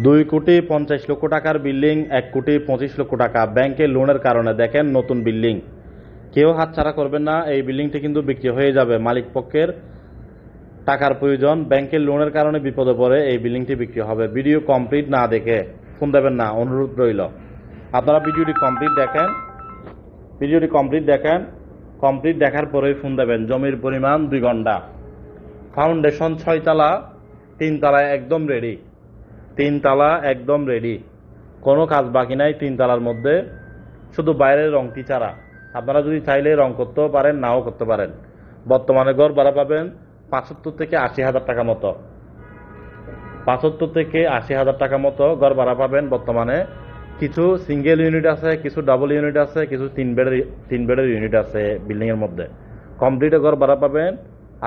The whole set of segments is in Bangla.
2,50,00,000 টাকার বিল্ডিং 1,25,00,000 টাকা ব্যাংকে লোনের কারণে দেখেন নতুন বিল্ডিং। কেউ হাতছাড়া করবেন না, এই বিল্ডিংটি কিন্তু বিক্রি হয়ে যাবে। মালিক পক্ষের টাকার প্রয়োজন, ব্যাংকের লোনের কারণে বিপদে পড়ে এই বিল্ডিংটি বিক্রি হবে। ভিডিও কমপ্লিট না দেখে ফোন দেবেন না, অনুরোধ রইল। আপনারা ভিডিওটি কমপ্লিট দেখেন, কমপ্লিট দেখার পরেই ফোন দেবেন। জমির পরিমাণ 2 ঘন্টা, ফাউন্ডেশন 6 তলা, 3 তলায় একদম রেডি, 3 তলা একদম রেডি, কোনো কাজ বাকি নাই 3 তলার মধ্যে, শুধু বাইরের রংটি ছাড়া। আপনারা যদি চাইলে রং করতেও পারেন, নাও করতে পারেন। বর্তমানে গড় ভাড়া পাবেন 75 থেকে 80,000 টাকা মতো, 75 থেকে 80,000 টাকা মতো গড় ভাড়া পাবেন বর্তমানে। কিছু সিঙ্গেল ইউনিট আছে, কিছু ডাবল ইউনিট আছে, কিছু 3 বেডের ইউনিট আছে বিল্ডিং এর মধ্যে। কমপ্লিটে গড় ভাড়া পাবেন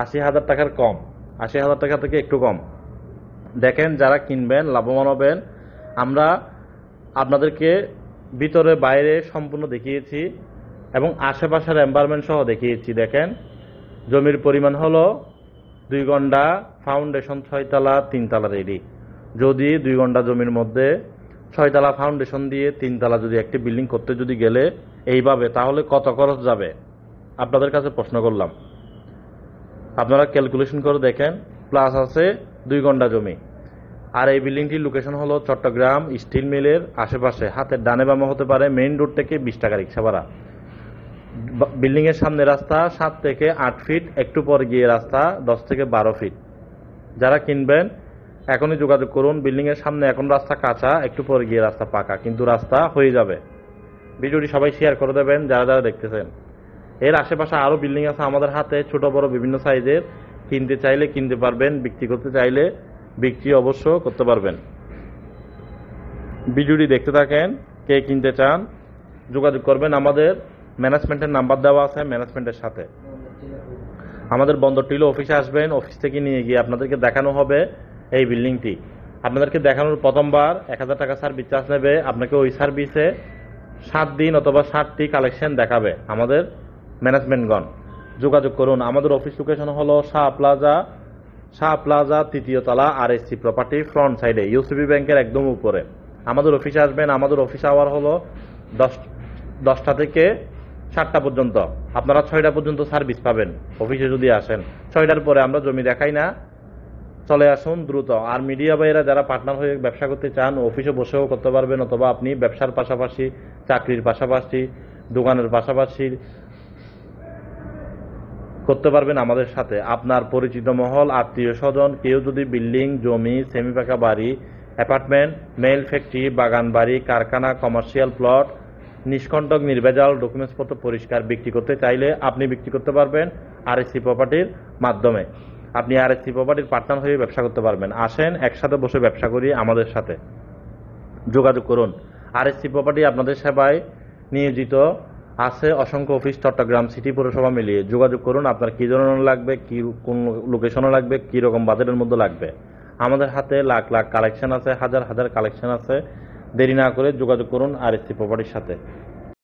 80,000 টাকার কম, 80,000 টাকা থেকে একটু কম। দেখেন, যারা কিনবেন লাভবান হবেন। আমরা আপনাদেরকে ভিতরে বাইরে সম্পূর্ণ দেখিয়েছি এবং আশেপাশের এনভায়রনমেন্ট সহ দেখিয়েছি। দেখেন, জমির পরিমাণ হলো 2 ঘন্টা, ফাউন্ডেশন 6 তলা, 3 তলা রেডি। যদি 2 ঘন্টা জমির মধ্যে 6 তলা ফাউন্ডেশন দিয়ে 3 তলা যদি একটি বিল্ডিং করতে যদি গেলে এইভাবে, তাহলে কত খরচ যাবে আপনাদের কাছে প্রশ্ন করলাম। আপনারা ক্যালকুলেশন করে দেখেন। প্লাস আছে 2 ঘন্টা জমি। আর এই বিল্ডিংটির লোকেশন হলো চট্টগ্রাম স্টিল মিলের আশেপাশে। হাতের ডানে বামে হতে পারে, মেইন রোড থেকে 20 টাকা রিক্সা ভাড়া। বিল্ডিং এর সামনে রাস্তা 7 থেকে 8 ফিট, একটু পর গিয়ে রাস্তা 10 থেকে 12 ফিট। যারা কিনবেন এখনই যোগাযোগ করুন। বিল্ডিং এর সামনে এখন রাস্তা কাঁচা, একটু পর গিয়ে রাস্তা পাকা, কিন্তু রাস্তা হয়ে যাবে। ভিডিওটি সবাই শেয়ার করে দেবেন যারা যারা দেখতেছেন। এর আশেপাশে আরো বিল্ডিং আছে আমাদের হাতে, ছোট বড় বিভিন্ন সাইজের। কিনতে চাইলে কিনতে পারবেন, বিক্রি করতে চাইলে বিক্রি অবশ্য করতে পারবেন। ভিডিওটি দেখতে থাকেন। কে কিনতে চান যোগাযোগ করবেন। আমাদের ম্যানেজমেন্টের নাম্বার দেওয়া আছে, ম্যানেজমেন্টের সাথে। আমাদের বন্দর টিলো অফিসে আসবেন, অফিস থেকে নিয়ে গিয়ে আপনাদেরকে দেখানো হবে এই বিল্ডিংটি। আপনাদেরকে দেখানোর প্রথমবার 1000 টাকা সার্ভিস চার্জ নেবে। আপনাকে ওই সার্ভিসে 7 দিন অথবা 7টি কালেকশন দেখাবে আমাদের ম্যানেজমেন্টগণ। যোগাযোগ করুন। আমাদের অফিস লোকেশন হলো শাহ প্লাজা 3য় তলা, RSC প্রপার্টি, ফ্রন্ট সাইডে, ইউসিবি ব্যাংকের একদম উপরে। আমাদের অফিসে আসবেন। আমাদের অফিস আওয়ার হলো 10টা থেকে 7টা পর্যন্ত। আপনারা 6টা পর্যন্ত সার্ভিস পাবেন অফিসে যদি আসেন। 6টার পরে আমরা জমি দেখাই না, চলে আসুন দ্রুত। আর মিডিয়া ভাইয়েরা যারা পার্টনার হয়ে ব্যবসা করতে চান, অফিসে বসেও করতে পারবেন, অথবা আপনি ব্যবসার পাশাপাশি, চাকরির পাশাপাশি, দোকানের পাশাপাশি করতে পারবেন আমাদের সাথে। আপনার পরিচিত মহল, আত্মীয় স্বজন কেউ যদি বিল্ডিং, জমি, সেমি পাকা বাড়ি, অ্যাপার্টমেন্ট, মেল ফ্যাক্টরি, বাগান বাড়ি, কারখানা, কমার্শিয়াল প্লট নিষ্কণ্টক নির্ভেজাল ডকুমেন্টসপত্র পরিষ্কার বিক্রি করতে চাইলে আপনি বিক্রি করতে পারবেন RSC প্রপার্টির মাধ্যমে। আপনি RSC প্রপার্টির পার্টনার হয়ে ব্যবসা করতে পারবেন। আসেন একসাথে বসে ব্যবসা করি আমাদের সাথে। যোগাযোগ করুন। RSC প্রপার্টি আপনাদের সেবায় নিয়োজিত আছে অসংখ্য অফিস, চট্টগ্রাম সিটি পৌরসভা মিলিয়ে। যোগাযোগ করুন। আপনার কি ধরনের লাগবে, কি কোন লোকেশনে লাগবে, কি রকম বাজেটের মধ্যে লাগবে। আমাদের হাতে লাখ লাখ কালেকশন আছে, হাজার হাজার কালেকশন আছে। দেরি না করে যোগাযোগ করুন RSC প্রপার্টির সাথে।